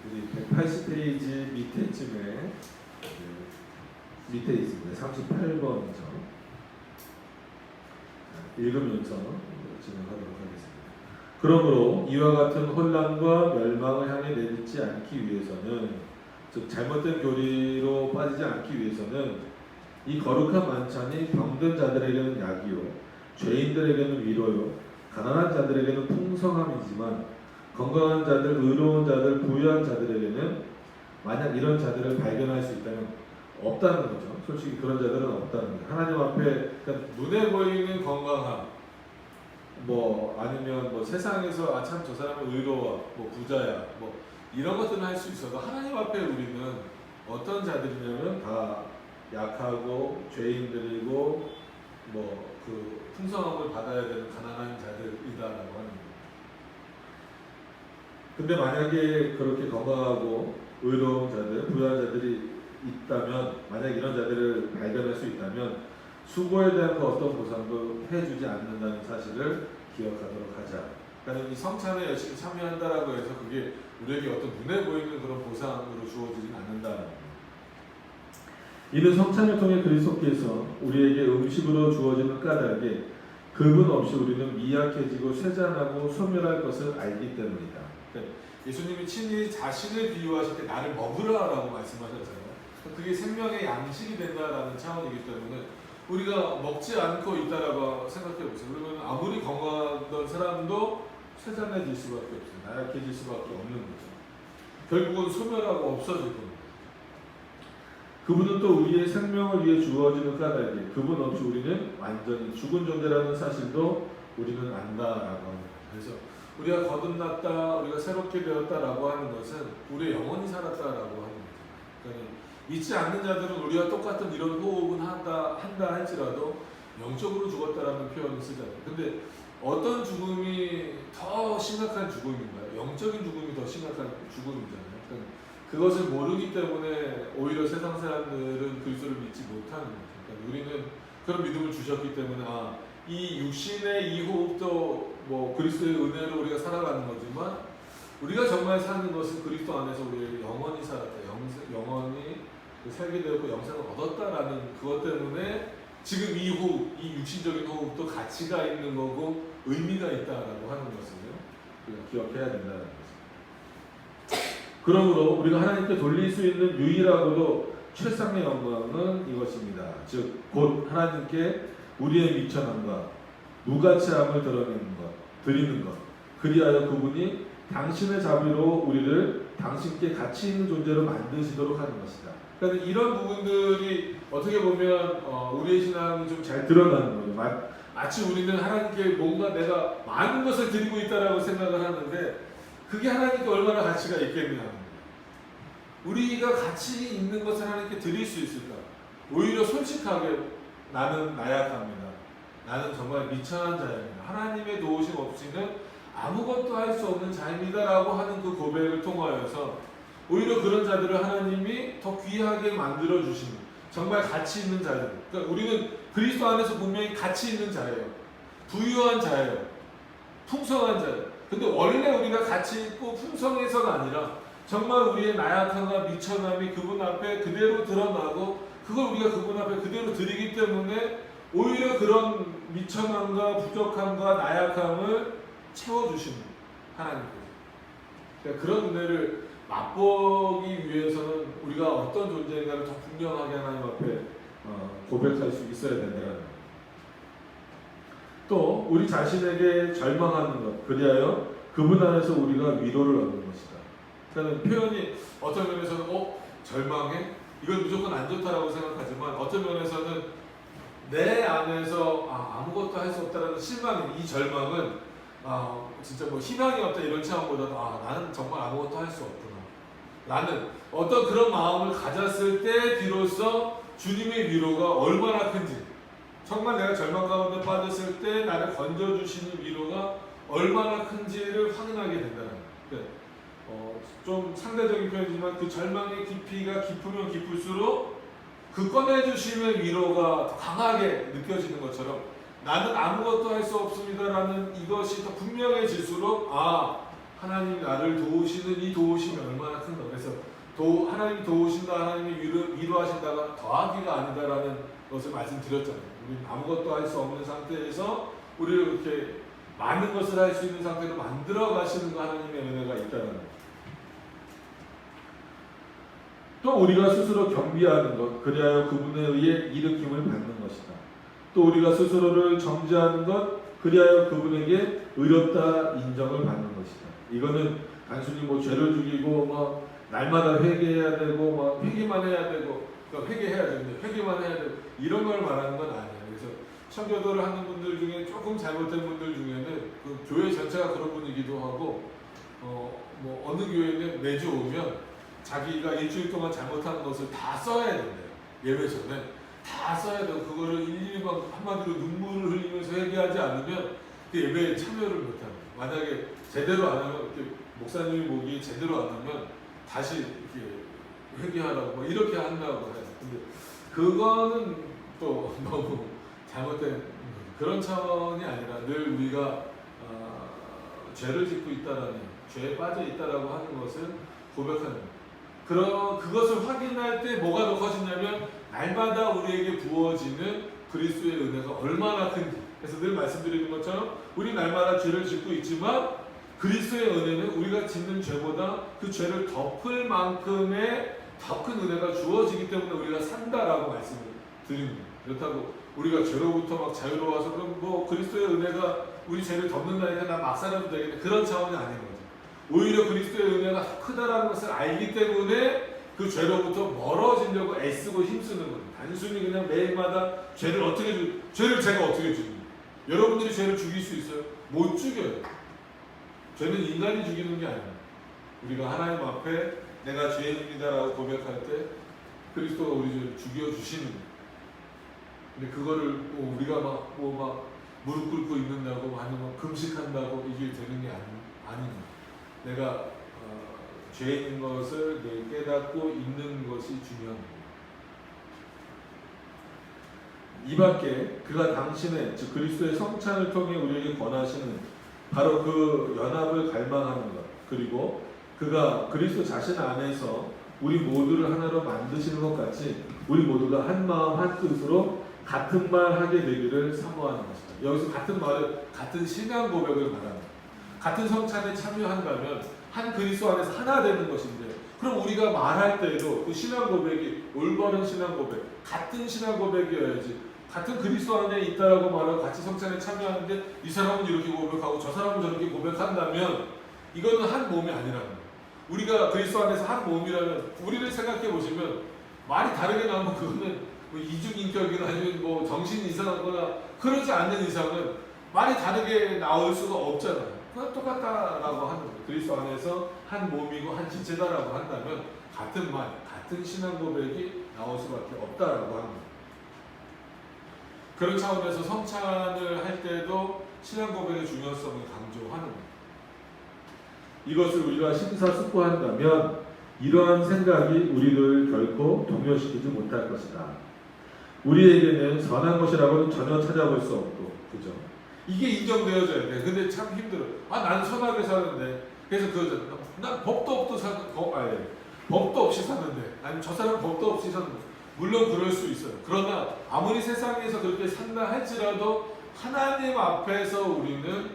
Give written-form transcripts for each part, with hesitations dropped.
우리 180페이지 밑에쯤에 밑에 있습니다. 38번이죠. 읽으면서 진행하도록 하겠습니다. 그러므로 이와 같은 혼란과 멸망을 향해 내딛지 않기 위해서는, 즉 잘못된 교리로 빠지지 않기 위해서는 이 거룩한 만찬이 병든 자들에게는 약이요 죄인들에게는 위로요 가난한 자들에게는 풍성함이지만 건강한 자들, 의로운 자들, 부유한 자들에게는 만약 이런 자들을 발견할 수 있다면 없다는 거죠. 솔직히 그런 자들은 없다는 거죠. 하나님 앞에 그러니까 눈에 보이는 건강함, 뭐 아니면 뭐 세상에서 아 참 저 사람은 의로워, 뭐 부자야, 뭐 이런 것들은 할 수 있어도 하나님 앞에 우리는 어떤 자들이냐면 다 약하고 죄인들이고 뭐 그 풍성함을 받아야 되는 가난한 자들이다라고 하는 거예요. 근데 만약에 그렇게 건강하고 의로운 자들, 부유한 자들이 있다면, 만약 이런 자들을 발견할 수 있다면 수고에 대한 그 어떤 보상도 해주지 않는다는 사실을 기억하도록 하자. 그러니까 이 성찬에 열심히 참여한다라고 해서 그게 우리에게 어떤 눈에 보이는 그런 보상으로 주어지진 않는다는 거예요. 이는 성찬을 통해 그리스도께서 우리에게 음식으로 주어지는 까닭에 그분 없이 우리는 미약해지고 쇠잔하고 소멸할 것을 알기 때문이다. 예수님이 친히 자신을 비유하실 때 나를 먹으라라고 말씀하셨잖아요. 그게 생명의 양식이 된다라는 차원이기 때문에 우리가 먹지 않고 있다라고 생각해 보세요. 그러면 아무리 건강하던 사람도 쇠잔해질 수밖에 없어요. 나약해질 수밖에 없는 거죠. 결국은 소멸하고 없어질 겁니다. 그분은 또 우리의 생명을 위해 주어지는 까닭에 그분 없이 우리는 완전히 죽은 존재라는 사실도 우리는 안다라고 합니다. 그래서 우리가 거듭났다, 우리가 새롭게 되었다라고 하는 것은 우리의 영혼이 살았다라고 하는 거죠. 그러니까 믿지 않는 자들은 우리와 똑같은 이런 호흡은 한다 할지라도 영적으로 죽었다라는 표현을 쓰잖아요. 근데 어떤 죽음이 더 심각한 죽음인가요? 영적인 죽음이 더 심각한 죽음이잖아요. 그러니까 그것을 모르기 때문에 오히려 세상 사람들은 그리스도를 믿지 못하는 거죠. 그러니까 우리는 그런 믿음을 주셨기 때문에 이 육신의 이 호흡도 뭐 그리스도의 은혜로 우리가 살아가는 거지만 우리가 정말 사는 것은 그리스도 안에서 우리의 영원히 살았다, 영원히 살게 되었고 영생을 얻었다라는 그것 때문에 지금 이 호흡, 이 육신적인 호흡도 가치가 있는 거고 의미가 있다라고 하는 것을 우리가 기억해야 된다는 거죠. 그러므로 우리가 하나님께 돌릴 수 있는 유일하고도 최상의 영광은 이것입니다. 즉 곧 하나님께 우리의 미천함과 무가치함을 드리는 것. 그리하여 그분이 당신의 자비로 우리를 당신께 가치 있는 존재로 만드시도록 하는 것이다. 그러니까 이런 부분들이 어떻게 보면 우리의 신앙이 좀 잘 드러나는 거죠. 마치 우리는 하나님께 뭔가 내가 많은 것을 드리고 있다라고 생각을 하는데 그게 하나님께 얼마나 가치가 있겠느냐. 우리가 가치 있는 것을 하나님께 드릴 수 있을까? 오히려 솔직하게 나는 나약합니다. 나는 정말 미천한 자입니다. 하나님의 도우심 없이는 아무것도 할 수 없는 자입니다라고 하는 그 고백을 통하여서 오히려 그런 자들을 하나님이 더 귀하게 만들어 주시는 정말 가치 있는 자들. 그러니까 우리는 그리스도 안에서 분명히 가치 있는 자예요. 부유한 자예요. 풍성한 자예요. 근데 원래 우리가 가치 있고 풍성해서가 아니라 정말 우리의 나약함과 미천함이 그분 앞에 그대로 드러나고 그걸 우리가 그분 앞에 그대로 드리기 때문에 오히려 그런 미천함과 부족함과 나약함을 채워주시는 하나님께서. 그러니까 그런 은혜를 맛보기 위해서는 우리가 어떤 존재인가를 더 분명하게 하나님 앞에 고백할 수 있어야 된다는 거예요. 또 우리 자신에게 절망하는 것, 그리하여 그분 안에서 우리가 위로를 얻는 것이다. 그러니까 표현이 어떤 면에서는 절망해? 이건 무조건 안 좋다라고 생각하지만 어떤 면에서는 내 안에서 아무것도 할 수 없다라는 실망인 이 절망은 진짜 뭐 희망이 없다 이런 차원보다는 나는 정말 아무것도 할 수 없구나. 나는 어떤 그런 마음을 가졌을 때 비로소 주님의 위로가 얼마나 큰지, 정말 내가 절망 가운데 빠졌을 때 나를 건져주시는 위로가 얼마나 큰지를 확인하게 된다는 거예요. 좀 상대적인 표현이지만 그 절망의 깊이가 깊으면 깊을수록 그 꺼내주시는 위로가 더 강하게 느껴지는 것처럼 나는 아무것도 할 수 없습니다라는 이것이 더 분명해질수록 하나님이 나를 도우시는 이 도우심이 얼마나 하나님이 도우신다, 하나님이 위로하신다가 더하기가 아니다라는 것을 말씀드렸잖아요. 우리는 아무것도 할 수 없는 상태에서 우리를 그렇게 많은 것을 할 수 있는 상태로 만들어 가시는 거 하나님의 은혜가 있다는 거예요. 또 우리가 스스로 경비하는 것, 그리하여 그분에 의해 일으킴을 받는 것이다. 또 우리가 스스로를 정죄하는 것, 그리하여 그분에게 의롭다 인정을 받는 것이다. 이거는 단순히 뭐 죄를 죽이고 뭐 날마다 회개해야 되고 뭐 회개만 해야 되고 그러니까 회개해야 되는데 회개만 해야 되고 이런 걸 말하는 건 아니에요. 그래서 청교도를 하는 분들 중에 조금 잘못된 분들 중에는 그 교회 전체가 그런 분이기도 하고 뭐 어느 교회는 매주 오면 자기가 일주일 동안 잘못한 것을 다 써야 된대요. 예배 전에 다 써야 되고 그거를 일일이 막 한마디로 눈물을 흘리면서 회개하지 않으면 그 예배에 참여를 못합니다. 만약에 제대로 안 하면 목사님이 보기 제대로 안 하면 다시 이렇게 회개하라고 뭐 이렇게 한다고 해요. 근데 그거는 또 너무 잘못된 그런 차원이 아니라 늘 우리가 죄를 짓고 있다라는 죄에 빠져 있다라고 하는 것을 고백하는 그것을 확인할 때 뭐가 더 커지냐면 날마다 우리에게 부어지는 그리스도의 은혜가 얼마나 큰지. 그래서 늘 말씀드리는 것처럼 우리 날마다 죄를 짓고 있지만 그리스도의 은혜는 우리가 짓는 죄보다 그 죄를 덮을 만큼의 더 큰 은혜가 주어지기 때문에 우리가 산다라고 말씀을 드립니다. 그렇다고 우리가 죄로부터 막 자유로워서 그럼 뭐 그리스도의 은혜가 우리 죄를 덮는다니까 나 막 살아도 되겠네 그런 차원이 아닌 거죠. 오히려 그리스도의 은혜가 더 크다라는 것을 알기 때문에 그 죄로부터 멀어지려고 애쓰고 힘쓰는 거예요. 단순히 그냥 매일마다 죄를 제가 어떻게 죽입니까? 여러분들이 죄를 죽일 수 있어요? 못 죽여요. 죄는 인간이 죽이는 게 아니에요. 우리가 하나님 앞에 내가 죄인입니다라고 고백할 때 그리스도가 우리 죄를 죽여주시는 거예요. 근데 그거를 뭐 우리가 막 무릎 꿇고 있는다고 아니면 금식한다고 이게 되는 게 아닙니다. 내가 죄인 것을 깨닫고 있는 것이 중요합니다. 이 밖에 그가 당신의 즉 그리스도의 성찬을 통해 우리에게 권하시는 바로 그 연합을 갈망하는 것, 그리고 그가 그리스도 자신 안에서 우리 모두를 하나로 만드시는 것 같이 우리 모두가 한 마음 한 뜻으로 같은 말 하게 되기를 사모하는 것이다. 여기서 같은 말을 같은 신앙 고백을 말합니다. 같은 성찬에 참여한다면 한 그리스도 안에서 하나 되는 것인데, 그럼 우리가 말할 때에도 그 신앙 고백이 올바른 신앙 고백, 같은 신앙 고백이어야지. 같은 그리스도 안에 있다라고 말하고 같이 성찬에 참여하는데 이 사람은 이렇게 고백하고 저 사람은 저렇게 고백한다면 이거는 한 몸이 아니라는 거예요. 우리가 그리스도 안에서 한 몸이라면 우리를 생각해 보시면 말이 다르게 나오면 그거는 뭐 이중인격이나 아니면 뭐 정신이 이상하거나 그러지 않는 이상은 말이 다르게 나올 수가 없잖아요. 그건 똑같다라고 하는 거예요. 그리스도 안에서 한 몸이고 한 지체다라고 한다면 같은 말, 같은 신앙 고백이 나올 수밖에 없다라고 하는 거예요. 그런 차원에서 성찬을 할 때도 신앙 고백의 중요성을 강조하는 거예요. 이것을 우리가 심사숙고한다면 이러한 생각이 우리를 결코 동요시키지 못할 것이다. 우리에게는 선한 것이라고는 전혀 찾아볼 수 없고, 그죠? 이게 인정되어져야 돼. 근데 참 힘들어. 나는 선하게 사는데. 그래서 난 법도 없이 사는데. 아니면 저 사람 법도 없이 사는데. 물론 그럴 수 있어요. 그러나 아무리 세상에서 그렇게 산다 할지라도 하나님 앞에서 우리는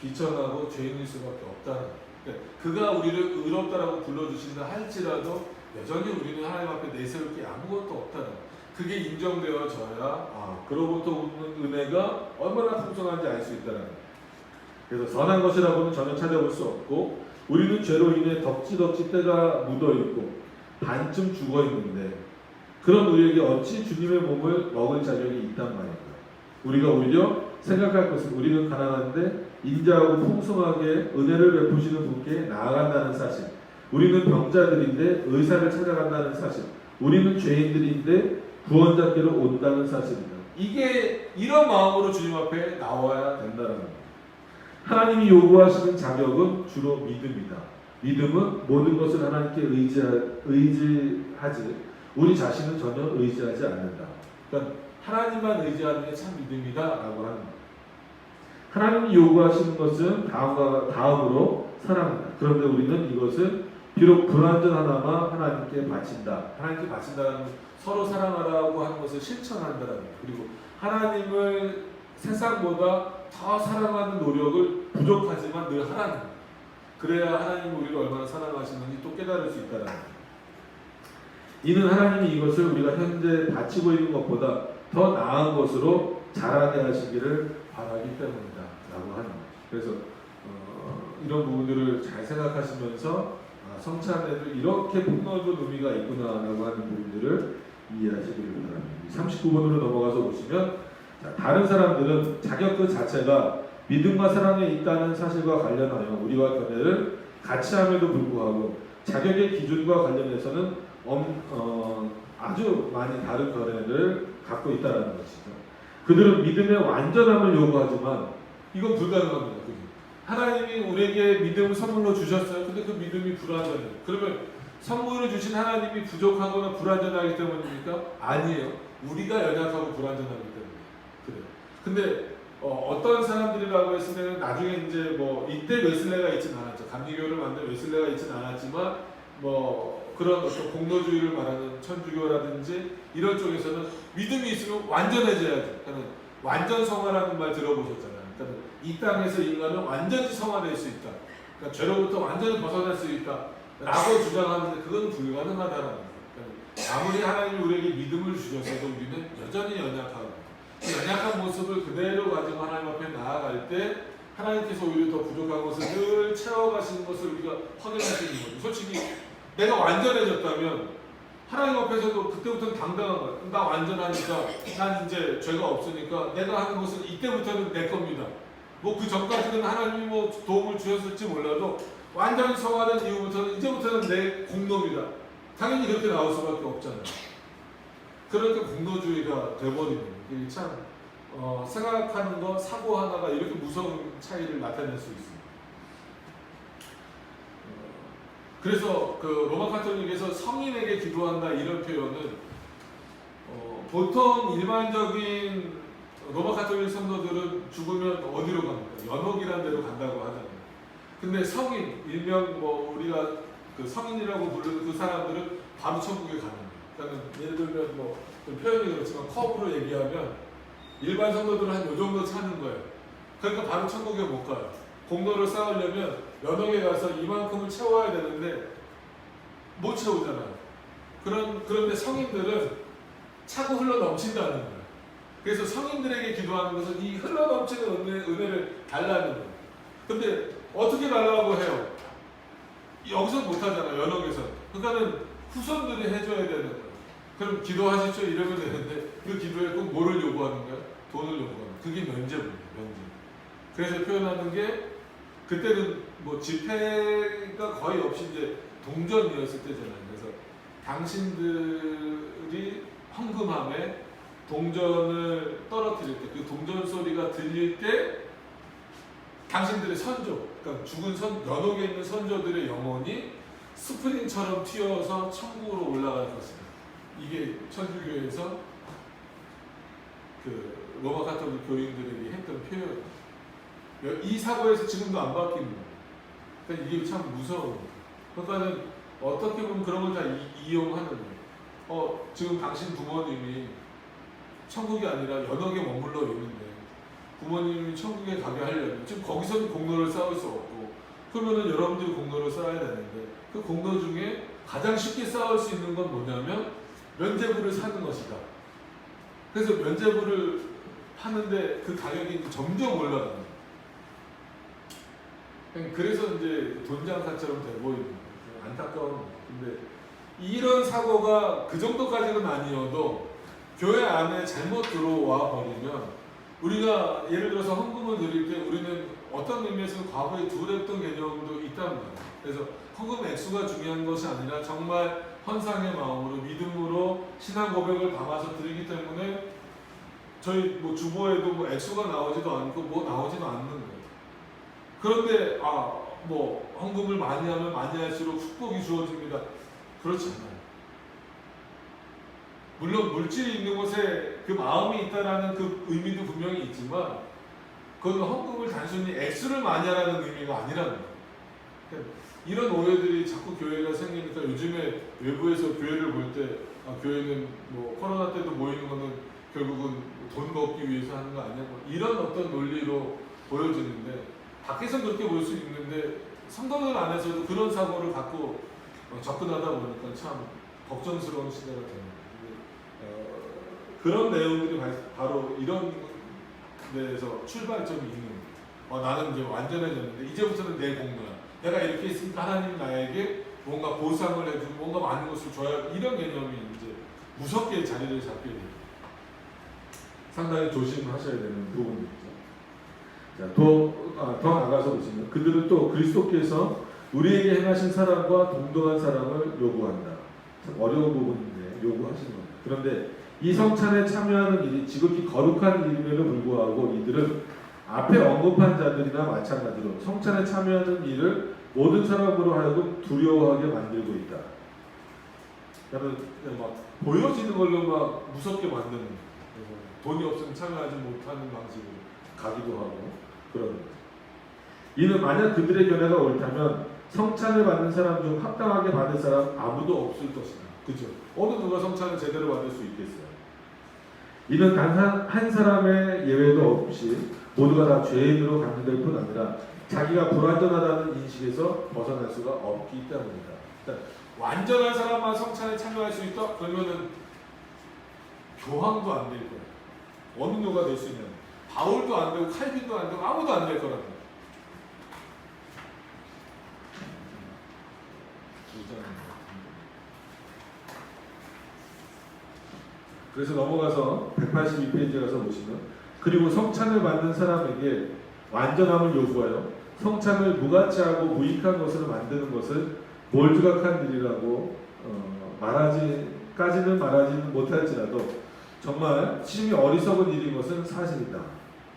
비천하고 죄인일 수밖에 없다는 거예요. 그러니까 그가 우리를 의롭다라고 불러주신다 할지라도 여전히 우리는 하나님 앞에 내세울 게 아무것도 없다는 거예요. 그게 인정되어져야 그로부터 오는 은혜가 얼마나 풍성한지 알 수 있다는 거예요. 그래서 선한 것이라고는 전혀 찾아볼 수 없고 우리는 죄로 인해 덕지덕지 때가 묻어있고 반쯤 죽어있는데 그런 우리에게 어찌 주님의 몸을 먹을 자격이 있단 말인가. 우리가 오히려 생각할 것은 우리는 가난한데 인자하고 풍성하게 은혜를 베푸시는 분께 나아간다는 사실, 우리는 병자들인데 의사를 찾아간다는 사실, 우리는 죄인들인데 구원자께로 온다는 사실입니다. 이게 이런 마음으로 주님 앞에 나와야 된다는 겁니다. 하나님이 요구하시는 자격은 주로 믿음이다. 믿음은 모든 것을 하나님께 의지하지 우리 자신은 전혀 의지하지 않는다. 그러니까 하나님만 의지하는 게 참 믿음이다라고 하는 겁니다. 하나님이 요구하시는 것은 다음으로 사랑이다. 그런데 우리는 이것을 비록 불완전하나마 하나님께 바친다. 하나님께 바친다는 건 서로 사랑하라고 하는 것을 실천한다는 거예요. 그리고 하나님을 세상보다 더 사랑하는 노력을 부족하지만 늘 하라는 거예요. 그래야 하나님이 우리를 얼마나 사랑하시는지 또 깨달을 수 있다는 거예요. 이는 하나님이 이것을 우리가 현재 바치고 있는 것보다 더 나은 것으로 자라게 하시기를 바라기 때문이다 라고 하는 거예요. 그래서 이런 부분들을 잘 생각하시면서 성찬에도 이렇게 폭넓은 의미가 있구나라고 하는 부분들을 이해하시기를 바랍니다. 39번으로 넘어가서 보시면 다른 사람들은 자격 그 자체가 믿음과 사랑에 있다는 사실과 관련하여 우리와 견해를 같이 함에도 불구하고 자격의 기준과 관련해서는 아주 많이 다른 견해를 갖고 있다는 것이죠. 그들은 믿음의 완전함을 요구하지만 이건 불가능합니다. 하나님이 우리에게 믿음을 선물로 주셨어요. 근데 그 믿음이 불완전해요. 그러면 선물을 주신 하나님이 부족하거나 불완전하기 때문입니까? 아니에요. 우리가 연약하고 불완전하기 때문에 그래요. 근데 어떤 사람들이라고 했으면 나중에 이제 뭐 이때 웨슬레가 있진 않았죠. 감리교를 만든 웨슬레가 있진 않았지만 뭐 그런 어떤 공로주의를 말하는 천주교라든지 이런 쪽에서는 믿음이 있으면 완전해져야죠. 그러니까 완전 성화라는 말 들어보셨잖아요. 그러니까 이 땅에서 인간은 완전히 성화될 수 있다. 그러니까 죄로부터 완전히 벗어날 수 있다. 라고 주장하는데 그건 불가능하다는 거예요. 그러니까 아무리 하나님이 우리에게 믿음을 주셔서도 우리는 여전히 연약하고 그 연약한 모습을 그대로 가지고 하나님 앞에 나아갈 때 하나님께서 오히려 더 부족한 것을 늘 채워가시는 것을 우리가 확인할 수 있는 거죠. 솔직히 내가 완전해졌다면 하나님 앞에서도 그때부터는 당당한 거야. 나 완전하니까 난 이제 죄가 없으니까 내가 하는 것은 이때부터는 내 겁니다. 뭐 그 전까지는 하나님이 뭐 도움을 주셨을지 몰라도 완전히 성화된 이후부터는 이제부터는 내 공로입니다. 당연히 그렇게 나올 수밖에 없잖아요. 그렇게 공로주의가 돼버리는 게 참 생각하는 거 사고 하나가 이렇게 무서운 차이를 나타낼 수 있습니다. 그래서 그 로마 카톨릭에서 성인에게 기도한다 이런 표현은 보통 일반적인 로마 카톨릭 성도들은 죽으면 어디로 갑니까? 연옥이라는 데로 간다고 하잖아요. 근데 성인, 일명 뭐 우리가 그 성인이라고 부르는 그 사람들은 바로 천국에 가는 거예요. 그러니까 예를 들면 뭐 표현이 그렇지만 컵으로 얘기하면 일반 성도들은 한 요 정도 차는 거예요. 그러니까 바로 천국에 못 가요. 공로를 쌓으려면 연옥에 가서 이만큼을 채워야 되는데 못 채우잖아요. 그런데 성인들은 차고 흘러 넘친다는 거예요. 그래서 성인들에게 기도하는 것은 이 흘러 넘치는 은혜를 달라는 거예요. 근데 어떻게 달라고 해요? 여기서 못 하잖아요. 연옥에서. 그러니까는 후손들이 해줘야 되는 거예요. 그럼 기도하십시오 이러면 되는데 그 기도에 꼭 뭐를 요구하는 거예요? 돈을 요구하는 거예요. 그게 면제부입니다. 면제. 그래서 표현하는 게 그때는 뭐 집회가 거의 없이 이제 동전이었을 때잖아요. 그래서 당신들이 헌금함에 동전을 떨어뜨릴 때 그 동전 소리가 들릴 때 당신들의 선조, 그러니까 죽은 연옥에 있는 선조들의 영혼이 스프링처럼 튀어서 천국으로 올라갈 것이다. 이게 천주교에서 그 로마 가톨릭 교인들에게 했던 표현. 이 사고에서 지금도 안 바뀝니다. 그러니까 이게 참 무서워요. 그러니까는 어떻게 보면 그런 걸 다 이용하는 거예요. 지금 당신 부모님이 천국이 아니라 연옥에 머물러 있는데 부모님이 천국에 가게 하려면 지금 거기서는 공로를 쌓을 수 없고 그러면은 여러분들이 공로를 쌓아야 되는데 그 공로 중에 가장 쉽게 쌓을 수 있는 건 뭐냐면 면제부를 사는 것이다. 그래서 면제부를 파는데 그 가격이 점점 올라가는 거예요. 그래서 이제 돈장사처럼 돼 보이는 거예요. 안타까운 거예요. 근데 이런 사고가 그 정도까지는 아니어도 교회 안에 잘못 들어와 버리면 우리가 예를 들어서 헌금을 드릴 때 우리는 어떤 의미에서는 과거에 두려웠던 개념도 있단 말이에요. 그래서 헌금 액수가 중요한 것이 아니라 정말 헌상의 마음으로 믿음으로 신앙 고백을 담아서 드리기 때문에 저희 뭐 주보에도 뭐 액수가 나오지도 않고 뭐 나오지도 않는 거예요. 그런데 뭐 헌금을 많이 하면 많이 할수록 축복이 주어집니다. 그렇지 않아요. 물론 물질이 있는 곳에 그 마음이 있다라는 그 의미도 분명히 있지만 그건 헌금을 단순히 액수를 많이 하라는 의미가 아니라는 거예요. 그러니까 이런 오해들이 자꾸 교회가 요즘에 외부에서 교회를 볼 때 교회는 뭐 코로나 때도 모이는 거는 결국은 돈 벌기 위해서 하는 거 아니야? 뭐 이런 어떤 논리로 보여지는데 밖에서 그렇게 볼 수 있는데 성도들 안에서도 그런 사고를 갖고 접근하다 보니까 참 걱정스러운 시대가 되는 그런 내용들이 바로 이런 데에서 출발점이 있는 나는 이제 완전해졌는데 이제부터는 내 공로야. 내가 이렇게 있으니까 하나님 나에게 뭔가 보상을 해주고 뭔가 많은 것을 줘야 이런 개념이 이제 무섭게 자리를 잡게 돼요. 상당히 조심하셔야 되는 부분이죠. 자, 더 나가서 보시면 그들은 또 그리스도께서 우리에게 행하신 사랑과 동등한 사랑을 요구한다. 참 어려운 부분인데 요구하시는 겁니다. 그런데 이 성찬에 참여하는 일이 지극히 거룩한 일임에도 불구하고 이들은 앞에 언급한 자들이나 마찬가지로 성찬에 참여하는 일을 모든 사람으로 하여금 두려워하게 만들고 있다. 그러면 막 보여지는 걸로 막 무섭게 만드는, 돈이 없으면 참여하지 못하는 방식으로 가기도 하고 그런 거죠. 이는 만약 그들의 견해가 옳다면 성찬을 받는 사람 중 합당하게 받을 사람 아무도 없을 것이다. 그죠? 어느 누가 성찬을 제대로 받을 수 있겠어요? 이는 단 한 사람의 예외도 없이 모두가 다 죄인으로 간주될 뿐 아니라 자기가 불완전하다는 인식에서 벗어날 수가 없기 때문이다. 그러니까 완전한 사람만 성찬에 참여할 수 있다? 그러면은 교황도 안 될 거야. 어느 누가 될 수 있냐? 바울도 안 되고 칼빈도 안 되고 아무도 안 될 거라고. 그래서 넘어가서 182페이지 가서 보시면 그리고 성찬을 받는 사람에게 완전함을 요구하여 성찬을 무가치하고 무익한 것으로 만드는 것을 몰두각한 일이라고 말하지는 못할지라도 정말 심히 어리석은 일인 것은 사실이다.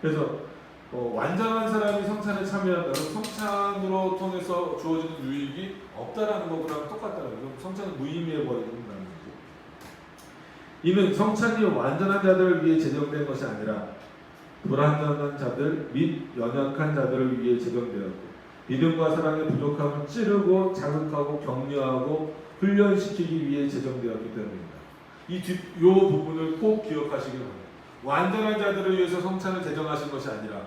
그래서 완전한 사람이 성찬에 참여한다면 성찬으로 통해서 주어지는 유익이 없다라는 것과는 똑같다는 거죠. 성찬은 무의미해 버린다는 거죠. 이는 성찬이 완전한 자들을 위해 제정된 것이 아니라 불완전한 자들 및 연약한 자들을 위해 제정되었고 믿음과 사랑의 부족함을 찌르고 자극하고 격려하고 훈련시키기 위해 제정되었기 때문입니다. 이 부분을 꼭 기억하시길 바랍니다. 완전한 자들을 위해서 성찬을 제정하신 것이 아니라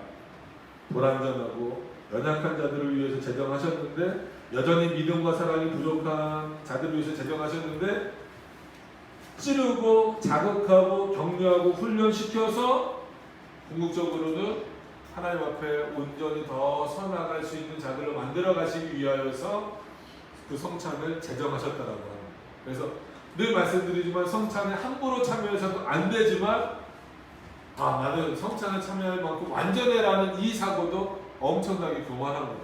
불완전하고 연약한 자들을 위해서 제정하셨는데 여전히 믿음과 사랑이 부족한 자들을 위해서 제정하셨는데 찌르고 자극하고 격려하고 훈련시켜서 궁극적으로는 하나님 앞에 온전히 더 서나갈 수 있는 자들을 만들어 가시기 위하여서 그 성찬을 제정하셨다라고 합니다. 그래서 늘 말씀드리지만 성찬에 함부로 참여해서도 안 되지만 나는 성찬에 참여할 만큼 완전해라는 이 사고도 엄청나게 교만한 거다.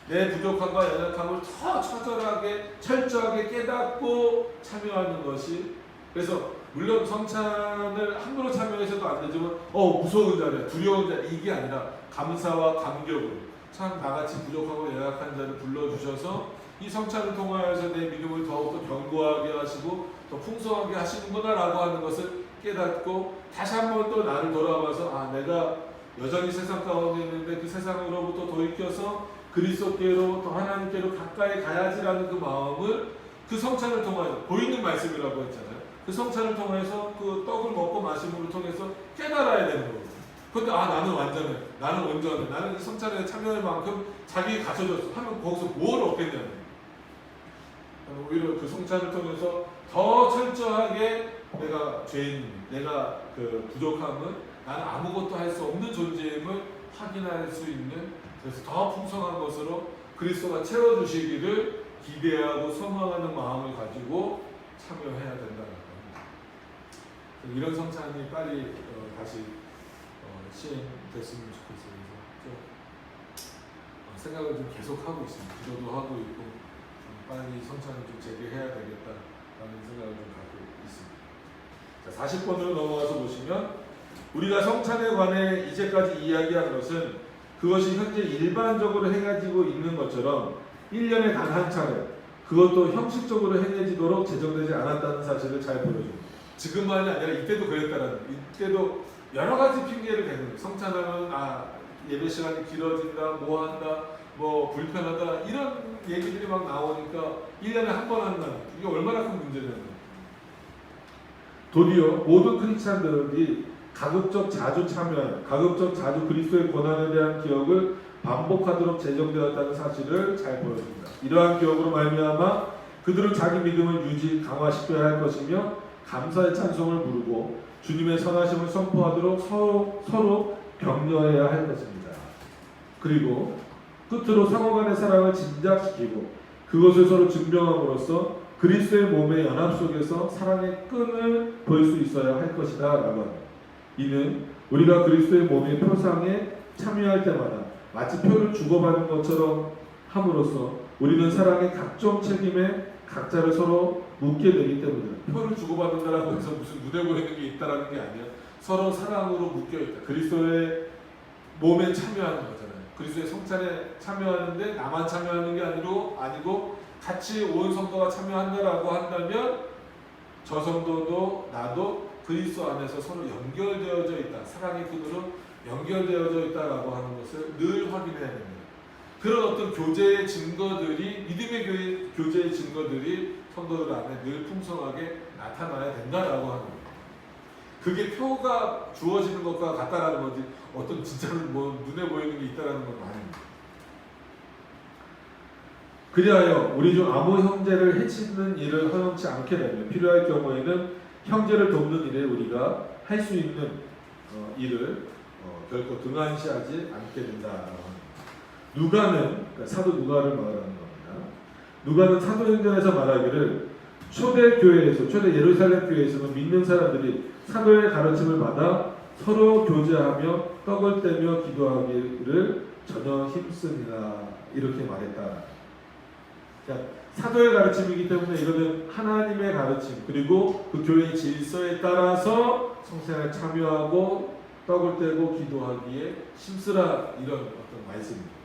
내 부족함과 연약함을 더 처절하게 철저하게 깨닫고 참여하는 것이 그래서 물론 성찬을 함부로 참여해서도 안 되지만 무서운 자리야 두려운 자리 이게 아니라 감사와 감격으로 참 나같이 부족하고 연약한 자를 불러주셔서 이 성찬을 통하여서 내 믿음을 더욱더 견고하게 하시고 더 풍성하게 하시는구나 라고 하는 것을 깨닫고 다시 한번 또 나를 돌아봐서 내가 여전히 세상 가운데 있는데 그 세상으로부터 돌이켜서 그리스도께로 더 하나님께로 가까이 가야지라는 그 마음을 그 성찬을 통하여 보이는 말씀이라고 했잖아요. 그 성찬을 통해서 그 떡을 먹고 마심으로 통해서 깨달아야 되는 거거든요. 근데 나는 완전해, 나는 온전해, 나는 이 성찬에 참여할 만큼 자기 갖춰졌어 하면 거기서 뭘 얻겠냐는 오히려 그 성찬을 통해서 더 철저하게 내가 죄인, 내가 그 부족함을 나는 아무것도 할 수 없는 존재임을 확인할 수 있는 그래서 더 풍성한 것으로 그리스도가 채워주시기를 기대하고 소망하는 마음을 가지고 참여해야 된다는 겁니다. 이런 성찬이 빨리 다시 시행됐으면 좋겠어요. 그래서 생각을 좀 계속하고 있습니다. 기도도 하고 있고 빨리 성찬을 좀 재개해야 되겠다라는 생각을 좀 갖고 있습니다. 자, 40번으로 넘어가서 보시면 우리가 성찬에 관해 이제까지 이야기한 것은 그것이 현재 일반적으로 행해지고 있는 것처럼 1년에 단 한 차례 그것도 형식적으로 행해지도록 제정되지 않았다는 사실을 잘 보여줍니다. 지금만이 아니라 이때도 그랬다는 이때도 여러 가지 핑계를 대는 성찬하면 예배 시간이 길어진다, 뭐 한다, 뭐 불편하다 이런 얘기들이 막 나오니까 1년에 한 번 한다는 이게 얼마나 큰 문제냐면 도리어 모든 크리스찬들이 가급적 자주 참여하여 가급적 자주 그리스도의 고난에 대한 기억을 반복하도록 제정되었다는 사실을 잘 보여줍니다. 이러한 기억으로 말미암아 그들은 자기 믿음을 유지 강화시켜야 할 것이며 감사의 찬송을 부르고 주님의 선하심을 선포하도록 서로 격려해야 할 것입니다. 그리고 끝으로 상호간의 사랑을 진작시키고 그것을 서로 증명함으로써 그리스도의 몸의 연합 속에서 사랑의 끈을 볼 수 있어야 할 것이다 라고 합니다. 이는 우리가 그리스도의 몸의 표상에 참여할 때마다 마치 표를 주고받는 것처럼 함으로써 우리는 사랑의 각종 책임에 각자를 서로 묻게 되기 때문입니다. 표를 주고받는다라고 해서 무슨 눈에 보이는 게 있다라는 게 아니야. 서로 사랑으로 묶여있다. 그리스도의 몸에 참여하는 거잖아요. 그리스도의 성찬에 참여하는데 나만 참여하는 게 아니고 같이 온 성도가 참여한다라고 한다면 저 성도도 나도 그리스도 안에서 서로 연결되어져 있다. 사랑의 끈으로 연결되어져 있다라고 하는 것을 늘 확인해야 됩니다. 그런 어떤 교제의 증거들이 믿음의 교제의 증거들이 성도들 안에 늘 풍성하게 나타나야 된다라고 하는 거예요. 그게 표가 주어지는 것과 같다라는 거지 어떤 진짜로 뭐 눈에 보이는 게 있다라는 건 아닙니다. 그리하여 우리 중 아무 형제를 해치는 일을 허용치 않게 되면 필요할 경우에는 형제를 돕는 일에 우리가 할 수 있는 일을 결코 등한시하지 않게 된다라고 합니다. 누가는 그러니까 사도 누가를 말하는 겁니다. 누가는 사도행전에서 말하기를 초대 예루살렘 교회에서는 믿는 사람들이 사도의 가르침을 받아 서로 교제하며 떡을 떼며 기도하기를 전혀 힘쓰니라 이렇게 말했다. 그러니까 사도의 가르침이기 때문에 이거는 하나님의 가르침 그리고 그 교회의 질서에 따라서 성생활에 참여하고 떡을 떼고 기도하기에 힘쓰라 이런 어떤 말씀입니다.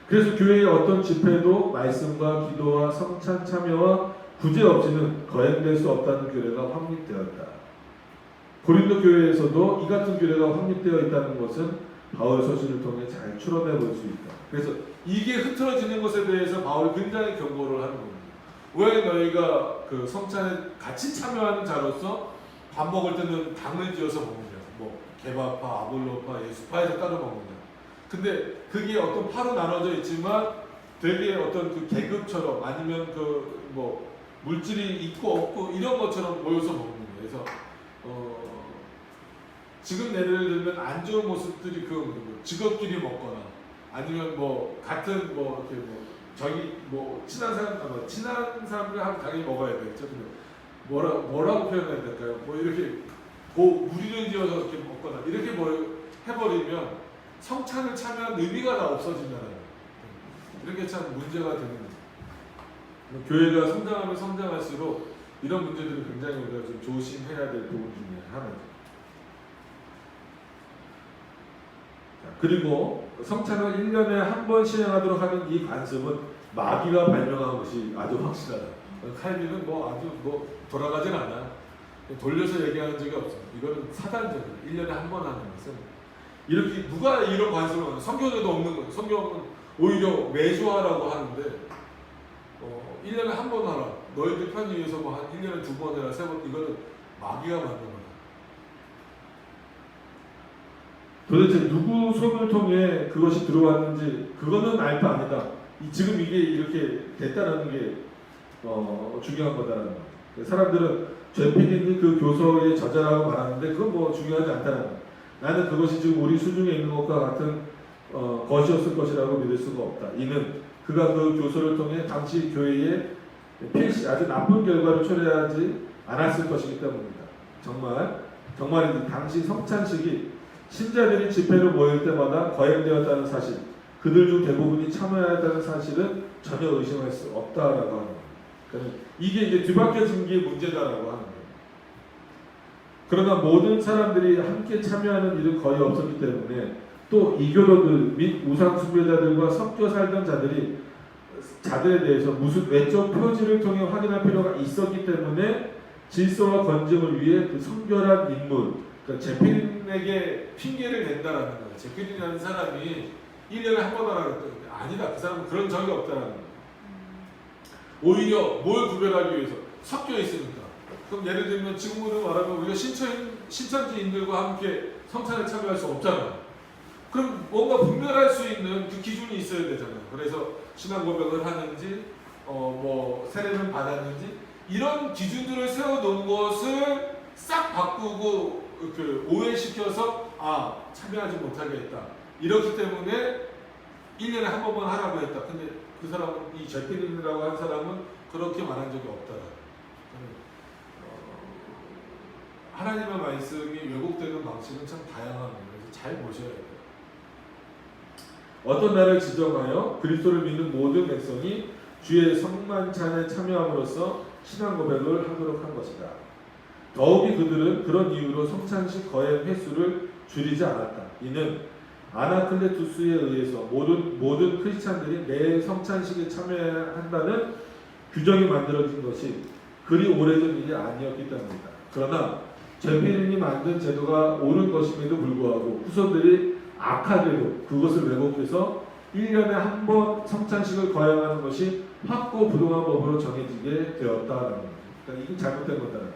그래서 교회의 어떤 집회도 말씀과 기도와 성찬 참여와 구제 없이는 거행될 수 없다는 규례가 확립되었다. 고린도 교회에서도 이 같은 규례가 확립되어 있다는 것은 바울 서신을 통해 잘 추론해 볼 수 있다. 그래서 이게 흐트러지는 것에 대해서 바울이 굉장히 경고를 하는 겁니다. 왜 너희가 그 성찬에 같이 참여하는 자로서 밥 먹을 때는 당을 지어서 먹느냐? 뭐 개바파, 아볼로파, 예수파에서 따로 먹느냐? 근데 그게 어떤 파로 나눠져 있지만 되게 어떤 그 계급처럼 아니면 그 뭐 물질이 있고 없고 이런 것처럼 모여서 먹는 거예요. 그래서 지금 예를 들면 안 좋은 모습들이 그 직업끼리 먹거나 아니면 뭐 같은 뭐 이렇게 뭐 저기 뭐 친한 사람들하고 당연히 먹어야 되겠죠. 뭐라고 표현해야 될까요? 뭐 이렇게 무리를 지어서 이렇게 먹거나 이렇게 뭐 해버리면 성찬을 참여한 의미가 다 없어지잖아요. 이렇게 참 문제가 되는 거죠. 교회가 성장하면 성장할수록 이런 문제들을 굉장히 우리가 좀 조심해야 될 부분 중에 하나죠. 그리고 성찬을 1년에 한 번 시행하도록 하는 이 관습은 마귀가 발명한 것이 아주 확실하다. 칼빈은 뭐 아주 뭐 돌아가진 않아. 돌려서 얘기하는 적이 없어요. 이거는 사단적이에요. 1년에 한 번 하는 것은 이렇게 누가 이런 관습을 하는 성경에도 없는 거예요. 성경은 오히려 매주 하라고 하는데 1년에 한 번 하라. 너희들 편히 위해서 뭐 한 1년에 2번 해라 3번 이거는 마귀가 만든 거다. 도대체 누구 손을 통해 그것이 들어왔는지 그거는 알 바 아니다. 지금 이게 이렇게 됐다는 게 중요한 거다라는 거예요. 사람들은 죄PD님 그 교서의 저자라고 말하는데 그건 뭐 중요하지 않다는 거예요. 나는 그것이 지금 우리 수중에 있는 것과 같은 것이었을 것이라고 믿을 수가 없다. 이는 그가 그 교서를 통해 당시 교회에 필시 아주 나쁜 결과를 초래하지 않았을 것이기 때문입니다. 정말 당시 성찬식이 신자들이 집회로 모일 때마다 거행되었다는 사실, 그들 중 대부분이 참여했다는 사실은 전혀 의심할 수 없다라고 하는 겁니다. 그러니까 이게 이제 뒤바뀌어진 게 문제다라고 하는 거예요. 그러나 모든 사람들이 함께 참여하는 일은 거의 없었기 때문에 또 이교도들 및 우상 숭배자들과 섞여 살던 자들에 대해서 무슨 외적 표지를 통해 확인할 필요가 있었기 때문에 질서와 건증을 위해 그 성결한 인물, 그러니까 제필인에게 핑계를 댄다라는 거예요. 제필인이라는 사람이 1년에 한 번 하라 그랬더니 아니다. 그 사람은 그런 적이 없다라는 거예요. 오히려 뭘 구별하기 위해서 섞여 있으니까. 그럼 예를 들면 지금으로 말하면 우리가 신천지인들과 함께 성찬에 참여할 수 없잖아요. 그럼 뭔가 분별할 수 있는 그 기준이 있어야 되잖아요. 그래서 신앙 고백을 하는지, 뭐 세례는 받았는지 이런 기준들을 세워놓은 것을 싹 바꾸고 그 오해시켜서 참여하지 못하게 했다. 이렇기 때문에 1년에 한 번만 하라고 했다. 근데 그 사람은 이 제피린이라고 한 사람은 그렇게 말한 적이 없다. 하나님의 말씀이 왜곡되는 방식은 참 다양합니다. 그래서 잘 보셔야 돼요. 어떤 날을 지정하여 그리스도를 믿는 모든 백성이 주의 성만찬에 참여함으로써 신앙 고백을 하도록 한 것이다. 더욱이 그들은 그런 이유로 성찬식 거행 횟수를 줄이지 않았다. 이는 아나클레투스에 의해서 모든 크리스찬들이 매일 성찬식에 참여한다는 규정이 만들어진 것이 그리 오래전 일이 아니었기 때문이다. 그러나 제피린이 만든 제도가 옳은 것임에도 불구하고 후손들이 악하게도 그것을 왜곡해서 1년에 한 번 성찬식을 거행하는 것이 확고부동한 법으로 정해지게 되었다라는 거죠. 그러니까 이게 잘못된 거다.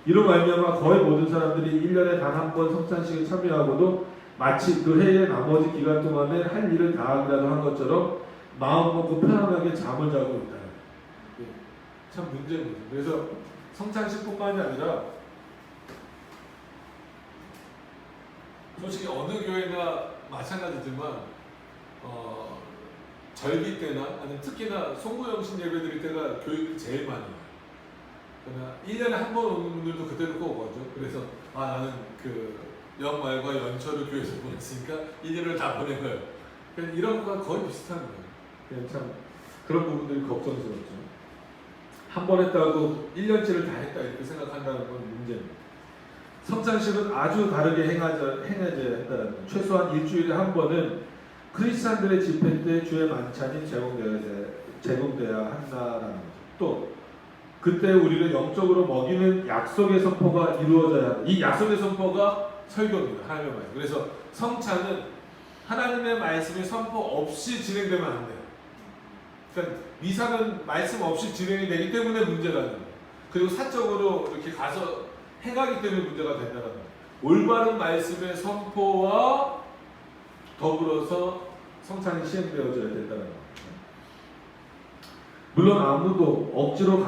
이로 말미암아 거의 모든 사람들이 1년에 단 한 번 성찬식에 참여하고도 마치 그 해의 나머지 기간 동안에 할 일을 다 하기라도 한 것처럼 마음 먹고 편안하게 잠을 자고 있다. 참 문제인 거죠. 그래서 성찬식뿐만이 아니라 솔직히 어느 교회나 마찬가지지만 절기 때나 아니면 특히나 송구영신 예배 드릴 때가 교육이 제일 많이 와요. 그러나 1년에 한 번 오는 분들도 그때도 꼭 오죠. 그래서 나는 그 연말과 연초를 교회에서 보냈으니까 1년을 다 보낸 거예요. 이런 거가 거의 비슷한 거예요. 그냥 참 그런 부분들이 걱정스럽죠. 한 번 했다고 1년치를 다 했다 이렇게 생각한다는 건 문제입니다. 성찬식은 아주 다르게 행해져야 했다는 거예요. 최소한 일주일에 한 번은 크리스찬들의 집회 때 주의 만찬이 제공돼야 한다라는 거죠. 또 그때 우리를 영적으로 먹이는 약속의 선포가 이루어져야 한다. 이 약속의 선포가 설교입니다. 하나님의 말씀. 그래서 성찬은 하나님의 말씀의 선포 없이 진행되면 안 돼요. 그러니까 미사는 말씀 없이 진행이 되기 때문에 문제라는 거예요. 그리고 사적으로 이렇게 가서 행하기 때문에 문제가 된다는 거예요. 올바른 말씀의 선포와 더불어서 성찬이 시행되어져야 된다는 거예요. 물론 아무도 억지로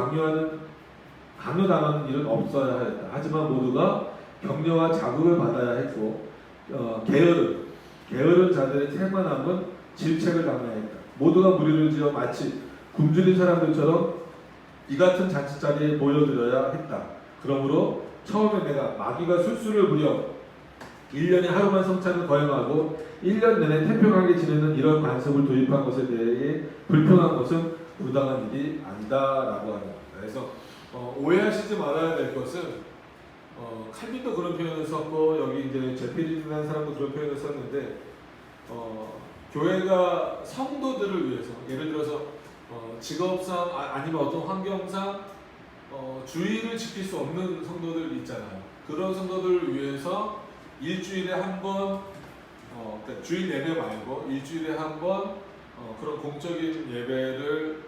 강요당하는 일은 없어야 했다. 하지만 모두가 격려와 자극을 받아야 했고 게으른 자들의 태만함은 질책을 당해야 했다. 모두가 무리를 지어 마치 굶주린 사람들처럼 이 같은 잔치 자리에 모여들어야 했다. 그러므로 처음에 내가 마귀가 술수를 부려 1년에 하루만 성찬을 거행하고 1년 내내 태평하게 지내는 이런 관습을 도입한 것에 대해 불평한 것은 부당한 일이 아니다라고 하는 겁니다. 그래서 오해하시지 말아야 될 것은 칼빈도 그런 표현을 썼고 여기 이제 제피린이라는 사람도 그런 표현을 썼는데 교회가 성도들을 위해서 예를 들어서 직업상 아니면 어떤 환경상 주의를 지킬 수 없는 성도들 있잖아요. 그런 성도들을 위해서 일주일에 한 번 그러니까 주일 예배 말고 일주일에 한 번 그런 공적인 예배를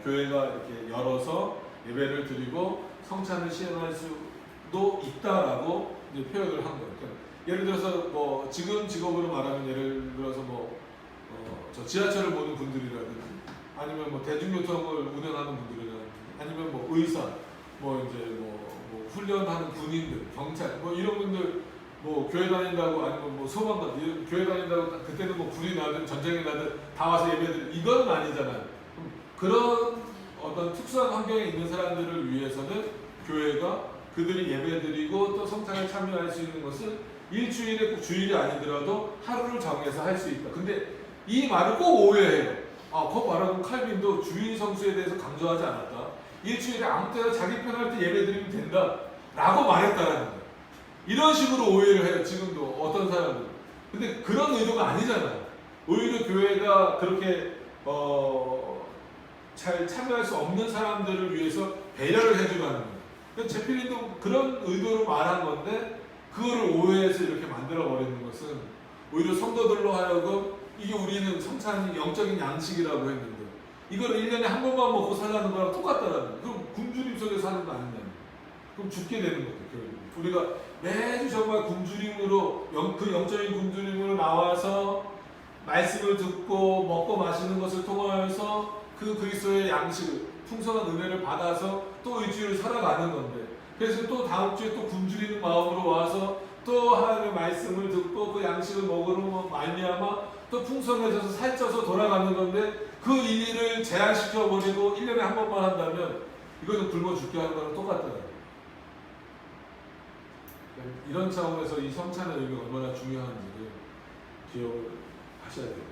교회가 이렇게 열어서 예배를 드리고 성찬을 시행할 수도 있다라고 이제 표현을 한 거예요. 그러니까 예를 들어서 뭐 지금 직업으로 말하면 예를 들어서 저 지하철을 보는 분들이라든지 아니면 뭐 대중교통을 운행하는 분들이라든지 아니면 뭐 의사 뭐 이제 뭐 훈련하는 군인들 경찰 뭐 이런 분들 뭐 교회 다닌다고 아니면 뭐 소방관 교회 다닌다고 그때는 뭐 불이 나든 전쟁이 나든 다 와서 예배드리는 이건 아니잖아요. 그런 어떤 특수한 환경에 있는 사람들을 위해서는 교회가 그들이 예배드리고 또 성찬에 참여할 수 있는 것은 일주일에 꼭 주일이 아니더라도 하루를 정해서 할 수 있다. 근데 이 말을 꼭 오해해요. 그 말하고 칼빈도 주일 성수에 대해서 강조하지 않았다. 일주일에 아무 때나 자기 편할 때 예배드리면 된다 라고 말했다라는 거예요. 이런 식으로 오해를 해요. 지금도 어떤 사람들은. 근데 그런 의도가 아니잖아요. 오히려 교회가 그렇게 잘 참여할 수 없는 사람들을 위해서 배려를 해주라는 거예요. 그러니까 제필린도 그런 의도로 말한 건데 그거를 오해해서 이렇게 만들어버리는 것은 오히려 성도들로 하여금 이게 우리는 성찬이 영적인 양식이라고 했는데 이걸 1년에 한 번만 먹고 살라는 거랑 똑같다라는 거예요. 그럼 굶주림 속에 사는 거 아니냐. 그럼 죽게 되는 거죠. 결국. 우리가 매주 정말 굶주림으로 그 영적인 굶주림으로 나와서 말씀을 듣고 먹고 마시는 것을 통하여서 그 그리스도의 양식을 풍성한 은혜를 받아서 또 일주일을 살아가는 건데 그래서 또 다음 주에 또 굶주리는 마음으로 와서 또 하나님의 말씀을 듣고 그 양식을 먹으러 말미암아 또 풍성해져서 살쪄서 돌아가는 건데 그 일을 제한시켜버리고 1년에 한 번만 한다면 이거는 굶어 죽게 하는 거랑 똑같더라고요. 이런 차원에서 이 성찬의 의미가 얼마나 중요한지를 기억을 하셔야 됩니다.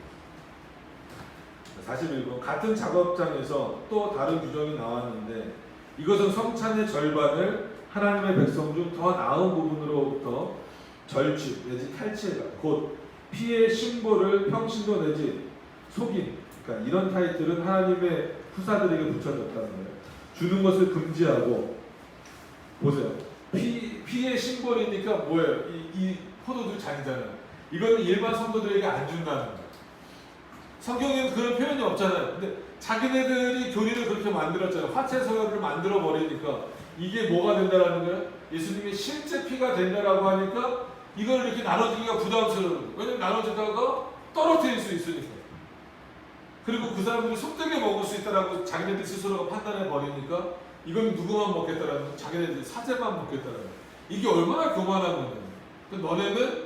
41번 같은 작업장에서 또 다른 규정이 나왔는데 이것은 성찬의 절반을 하나님의 백성 중 더 나은 부분으로부터 절취 내지 탈취해가 곧 피의 신보를 평신도 내지 속인 그러니까 이런 타이틀은 하나님의 후사들에게 붙여졌다는 거예요. 주는 것을 금지하고 보세요. 피의 심벌이니까 뭐예요? 이 포도주 잔이잖아요. 이거는 일반 성도들에게 안 준다는 거예요. 성경에는 그런 표현이 없잖아요. 근데 자기네들이 교리를 그렇게 만들었잖아요. 화채 서열을 만들어 버리니까 이게 뭐가 된다라는 거예요? 예수님이 실제 피가 된다라고 하니까 이걸 이렇게 나눠주기가 부담스러워요. 왜냐면 나눠주다가 떨어뜨릴 수 있으니까. 그리고 그 사람들이 속되게 먹을 수 있다라고 자기네들 스스로가 판단해 버리니까 이건 누구만 먹겠다라는 거, 자기네들 사제만 먹겠다라는 거. 이게 얼마나 교만한 거냐. 너네는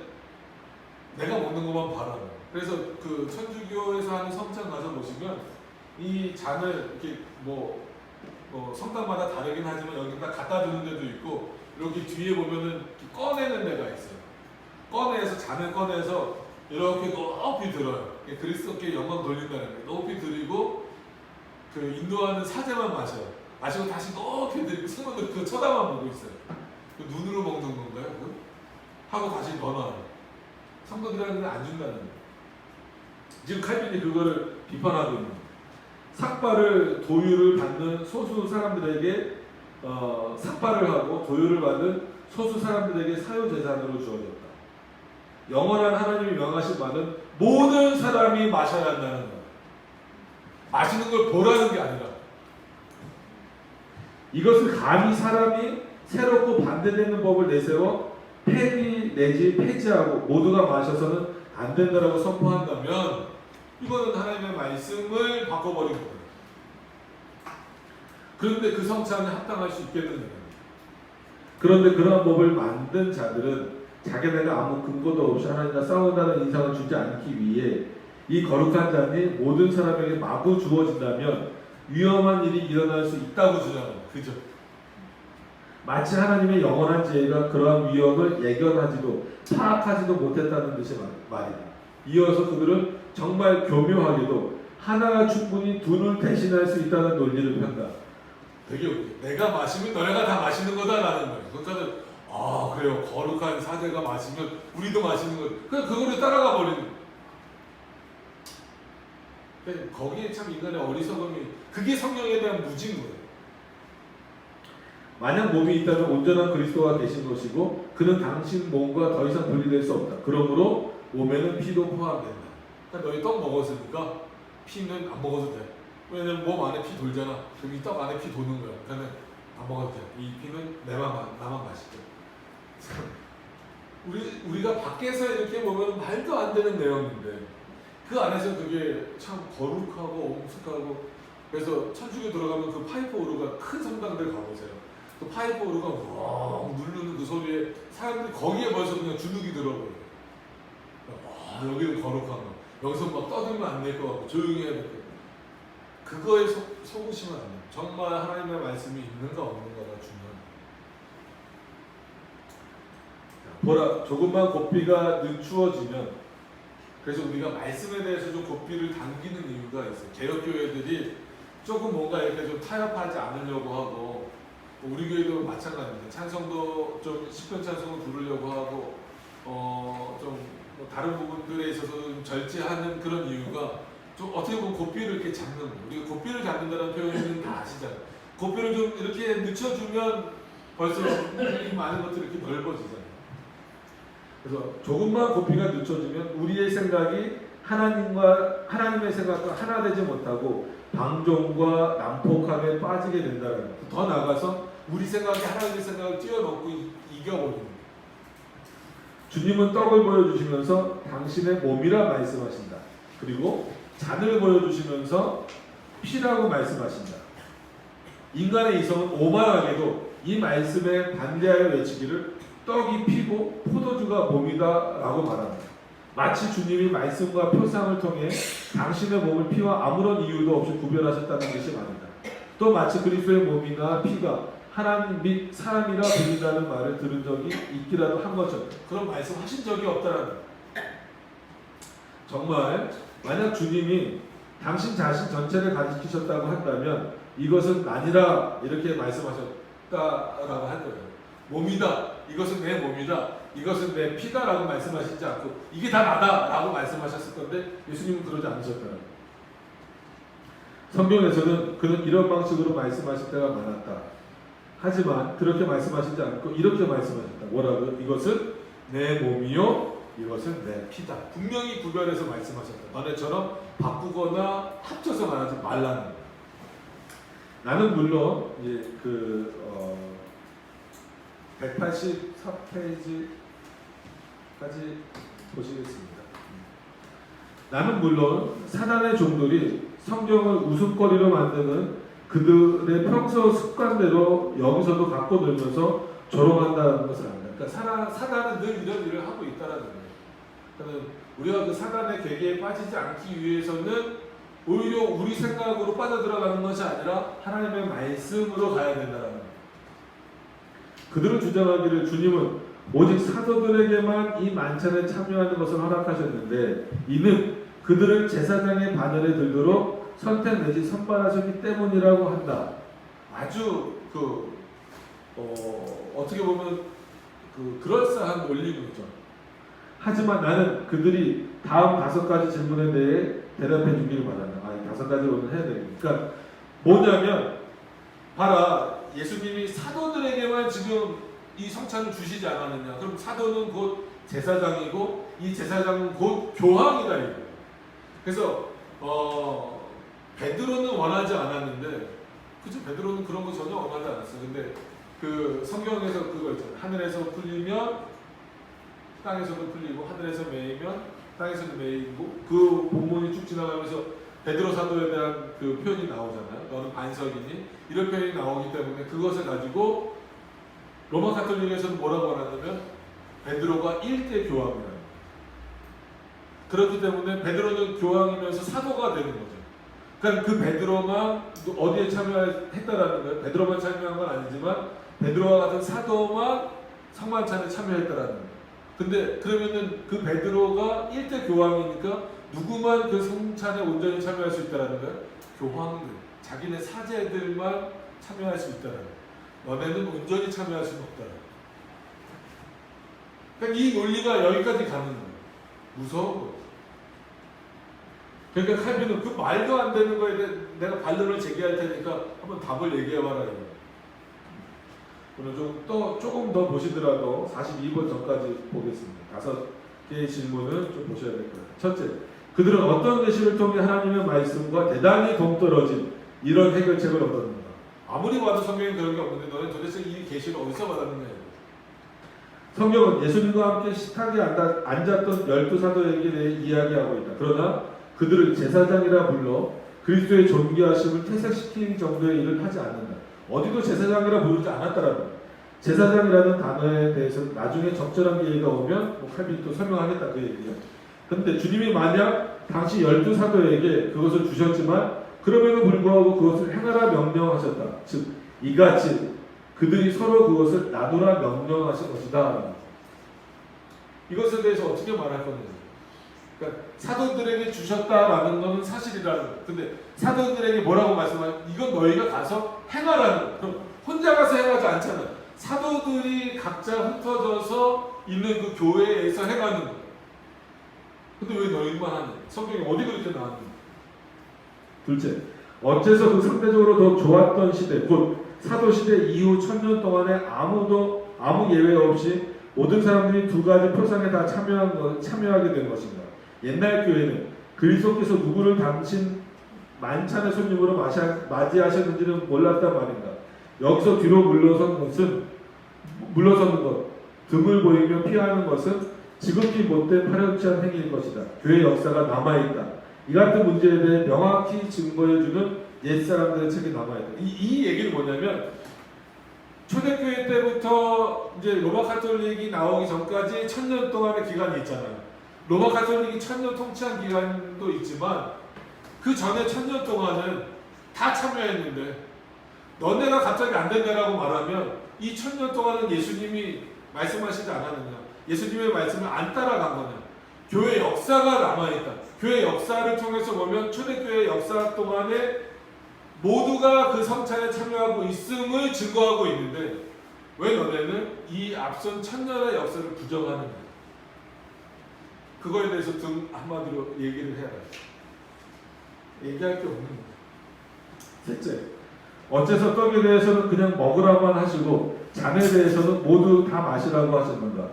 내가 먹는 것만 봐라. 그래서 그 천주교에서 하는 성찬 가서 보시면 이 잔을 이렇게 뭐 성당마다 다르긴 하지만 여기다 갖다 두는 데도 있고 이렇게 뒤에 보면은 꺼내는 데가 있어요. 꺼내서 잔을 꺼내서 이렇게 높이 들어요. 그리스도께 영광 돌린다는 거예요. 높이 들이고 그 인도하는 사제만 마셔요. 마시고 다시 높이 들이고 성도들 그거 쳐다만 보고 있어요. 그 눈으로 먹는 건가요? 그거? 하고 다시 넣어놔요. 성도들한테는 안 준다는 거예요. 지금 칼빈이 그거를 비판하고 있는 거예요. 삭발을 도유를 받는 소수 사람들에게 삭발을 하고 도유를 받은 소수 사람들에게 사유재산으로 주어졌다. 영원한 하나님이 명하신 바는 모든 사람이 마셔야 한다는 거예요. 마시는 걸 보라는 게 아니라 이것을 감히 사람이 새롭고 반대되는 법을 내세워 폐기 내지 폐지하고 모두가 마셔서는 안 된다라고 선포한다면 이거는 하나님의 말씀을 바꿔버린 거예요. 그런데 그 성찬에 합당할 수 있겠느냐. 그런데 그러한 법을 만든 자들은 자기네가 아무 근거도 없이 하나님과 싸운다는 인상을 주지 않기 위해 이 거룩한 잔이 모든 사람에게 마구 주어진다면 위험한 일이 일어날 수 있다고 주장합니다. 그죠? 마치 하나님의 영원한 지혜가 그러한 위험을 예견하지도 파악하지도 못했다는 뜻의 말이다. 이어서 그들은 정말 교묘하게도 하나가 충분히 둘을 대신할 수 있다는 논리를 편다. 되게 웃겨. 내가 마시면 너네가 다 마시는 거다라는 거예요. 그러니까 아 그래요. 거룩한 사제가 마시면 우리도 마시는 거예요. 그냥 그거를 따라가 버리는 거예요. 거기에 참 인간의 어리석음이 그게 성령에 대한 무지인 거예요. 만약 몸이 있다면 온전한 그리스도가 계신 것이고 그는 당신 몸과 더 이상 분리될 수 없다. 그러므로 몸에는 피도 포함된다. 그러니까 너희 떡 먹었으니까 피는 안 먹어도 돼. 왜냐면 몸 안에 피 돌잖아. 그럼 이 떡 안에 피 도는 거야. 그러면 안 먹어도 돼. 이 피는 나만 마실게. 우리가 밖에서 이렇게 보면 말도 안 되는 내용인데 그 안에서 그게 참 거룩하고 엄숙하고 그래서 천주교 들어가면 그 파이프 오르가 큰 성당들 가보세요. 그 파이프 오르가 왕 누르는 그 소리에 사람들이 거기에 벌써 그냥 주눅이 들어버려요. 와 여기는 거룩한 거. 여기서 막 떠들면 안 될 것 같고 조용히 해야 될 것 같고 그거에 속으시면 안 돼요. 정말 하나님의 말씀이 있는가 없는가가 중요합니다. 보라 조금만 고삐가 늦추어지면 그래서 우리가 말씀에 대해서 좀 고삐를 당기는 이유가 있어요. 개혁교회들이 조금 뭔가 이렇게 좀 타협하지 않으려고 하고 우리 교회도 마찬가지입니다. 찬성도 좀 시편 찬송을 부르려고 하고 좀 뭐 다른 부분들에 있어서 좀 절제하는 그런 이유가 좀 어떻게 보면 고삐를 이렇게 잡는 거예요. 우리가 고삐를 잡는다는 표현은 다 아시잖아요. 고삐를 좀 이렇게 늦춰주면 벌써 이 많은 것들이 이렇게 넓어지잖아요. 그래서 조금만 고삐가 늦춰지면 우리의 생각이 하나님의 생각과 하나 되지 못하고 방종과 난폭함에 빠지게 된다는 것. 더 나아가서 우리 생각이 하나님의 생각을 뛰어넘고 이겨버리는 거예요. 주님은 떡을 보여주시면서 당신의 몸이라 말씀하신다. 그리고 잔을 보여주시면서 피라고 말씀하신다. 인간의 이성은 오만하게도 이 말씀에 반대하여 외치기를 떡이 피고 포도주가 몸이다 라고 말합니다. 마치 주님이 말씀과 표상을 통해 당신의 몸을 피와 아무런 이유도 없이 구별하셨다는 것이 말이다. 또 마치 그리스도의 몸이나 피가 하나님 및 사람이라 불린다는 말을 들은 적이 있기라도 한 것처럼 그런 말씀하신 적이 없다라는 거예요. 정말 만약 주님이 당신 자신 전체를 가리키셨다고 한다면 이것은 아니라 이렇게 말씀하셨다라고 할 거예요. 몸이다. 이것은 내 몸이다. 이것은 내 피다라고 말씀하시지 않고 이게 다 나다라고 말씀하셨을 건데 예수님은 그러지 않으셨다는 거예요. 성경에서는 그는 이런 방식으로 말씀하실 때가 많았다. 하지만 그렇게 말씀하시지 않고 이렇게 말씀하셨다. 뭐라고요? 이것은 내 몸이요. 이것은 내 피다. 분명히 구별해서 말씀하셨다. 너네처럼 바꾸거나 합쳐서 말하지 말라는 거예요. 나는 물론 이제 184페이지까지 보시겠습니다. 나는 물론 사단의 종들이 성경을 웃음거리로 만드는 그들의 평소 습관대로 여기서도 갖고 놀면서 조롱한다는 것을 압니다. 그러니까 사단은 늘 이런 일을 하고 있다는 거예요. 그러니까 우리가 그 사단의 계계에 빠지지 않기 위해서는 오히려 우리 생각으로 빠져들어가는 것이 아니라 하나님의 말씀으로 가야 된다는 거예요. 그들은 주장하기를 주님은 오직 사도들에게만 이 만찬에 참여하는 것을 허락하셨는데 이는 그들을 제사장의 바늘에 들도록 선택 내지 선발하셨기 때문이라고 한다. 아주 어떻게 보면 그럴싸한 논리문이죠. 하지만 나는 그들이 다음 5가지 질문에 대해 대답해 주기를 바란다. 5가지를 오늘 해야 되겠다. 그러니까 뭐냐면 봐라. 예수님이 사도들에게만 지금 이 성찬을 주시지 않았느냐. 그럼 사도는 곧 제사장이고 이 제사장은 곧 교황이다 이거예요. 그래서 베드로는 원하지 않았는데 그죠? 베드로는 그런 거 전혀 원하지 않았어요. 근데 그 성경에서 그거 있잖아요. 하늘에서 풀리면 땅에서도 풀리고 하늘에서 매이면 땅에서도 매이고 그 본문이 쭉 지나가면서 베드로 사도에 대한 그 표현이 나오잖아요. 너는 반석이니 이런 표현이 나오기 때문에 그것을 가지고 로마 가톨릭에서는 뭐라고 하냐면 베드로가 1대 교황이라는 거예요. 그렇기 때문에 베드로는 교황이면서 사도가 되는 거죠. 그러니까 그 베드로만 어디에 참여했다라는 거예요. 베드로만 참여한 건 아니지만 베드로와 같은 사도만 성만찬에 참여했다라는 거예요. 근데 그러면은 그 베드로가 1대 교황이니까 누구만 그 성찬에 온전히 참여할 수 있다라는 거예요? 교황들, 자기네 사제들만 참여할 수 있다라는 거예요. 너네는 온전히 참여할 수는 없다라는 거예요. 그러니까 이 논리가 여기까지 가는 거예요. 무서운 거예요. 그러니까 칼빈은 그 말도 안 되는 거에 대해 내가 반론을 제기할 테니까 한번 답을 얘기해봐라. 오늘 조금 더 보시더라도 42번 전까지 보겠습니다. 5개의 질문을 좀 보셔야 될 거예요. 첫째, 그들은 어떤 계시를 통해 하나님의 말씀과 대단히 동떨어진 이런 해결책을 얻었는가? 아무리 봐도 성경에 그런 게 없는데 너는 도대체 이 계시를 어디서 받았느냐? 성경은 예수님과 함께 식탁에 앉았던 12사도에게 대해 이야기하고 있다. 그러나 그들을 제사장이라 불러 그리스도의 존귀하심을 퇴색시키는 정도의 일을 하지 않는다. 어디도 제사장이라 부르지 않았다라는 거예요. 제사장이라는 단어에 대해서 나중에 적절한 기회가 오면 칼빈이 또 설명하겠다 그 얘기예요. 그런데 주님이 만약 당시 12사도에게 그것을 주셨지만 그럼에도 불구하고 그것을 행하라 명령하셨다. 즉 이같이 그들이 서로 그것을 놔두라 명령하신 것이다. 이것에 대해서 어떻게 말할 건지. 그러니까 사도들에게 주셨다라는 것은 사실이라는 거예요. 근데 사도들에게 뭐라고 말씀하냐? 이건 너희가 가서 행하라는 거예요. 그럼 혼자 가서 행하지 않잖아요. 사도들이 각자 흩어져서 있는 그 교회에서 행하는 거예요. 근데 왜 너희만 하냐? 성경에 어디 그렇게 나왔는지. 둘째, 어째서 그 상대적으로 더 좋았던 시대, 곧 사도 시대 이후 1000년 동안에 아무 예외 없이 모든 사람들이 2가지 표상에 다 참여하게 된 것인가? 옛날 교회는 그리스도께서 누구를 당신 만찬의 손님으로 맞이하셨는지는 몰랐단 말인가. 여기서 뒤로 물러서는 것, 등을 보이며 피하는 것은 지극히 못된 파렴치한 행위일 것이다. 교회 역사가 남아있다. 이 같은 문제에 대해 명확히 증거해주는 옛사람들의 책이 남아있다. 이 얘기는 뭐냐면 초대교회 때부터 이제 로마 가톨릭이 나오기 전까지 1000년 동안의 기간이 있잖아요. 로마 가톨릭이 1000년 통치한 기간도 있지만 그 전에 1000년 동안은 다 참여했는데 너네가 갑자기 안 된다라고 말하면 이 1000년 동안은 예수님이 말씀하시지 않았느냐, 예수님의 말씀을 안 따라간 거냐. 교회 역사가 남아있다. 교회 역사를 통해서 보면 초대교회 역사 동안에 모두가 그 성찬에 참여하고 있음을 증거하고 있는데 왜 너네는 이 앞선 1000년의 역사를 부정하느냐. 그거에 대해서 좀 한마디로 얘기를 해야 돼. 얘기할 게 없는 거야. 셋째, 어째서 떡에 대해서는 그냥 먹으라만 하시고 잔에 대해서는 모두 다 마시라고 하셨는가.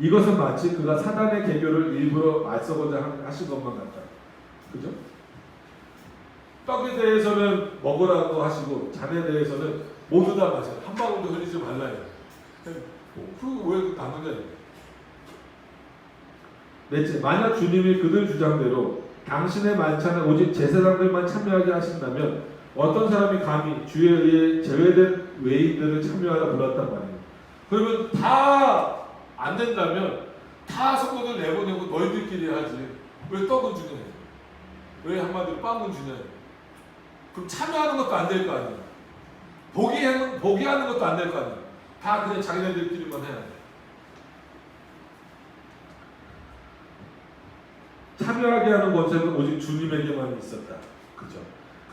이것은 마치 그가 사단의 계교를 일부러 맞서고자 하신 것만 같다. 그죠? 떡에 대해서는 먹으라고 하시고 잔에 대해서는 모두 다 마셔. 한 방울도 흘리지 말라요. 왜 나누냐. 넷째, 만약 주님이 그들 주장대로 당신의 만찬에 오직 제사장들만 참여하게 하신다면 어떤 사람이 감히 주에 의해 제외된 외인들을 참여하라 불렀단 말이에요. 그러면 다 안 된다면 다 성도들 내보내고 너희들끼리 하지. 왜 떡은 주냐? 왜 한마디로 빵은 주냐? 그럼 참여하는 것도 안 될 거 아니에요. 보게 하는 것도 안 될 거 아니에요. 다 그냥 자기네들끼리만 해야 돼. 참여하게 하는 권세는 오직 주님에게만 있었다. 그죠?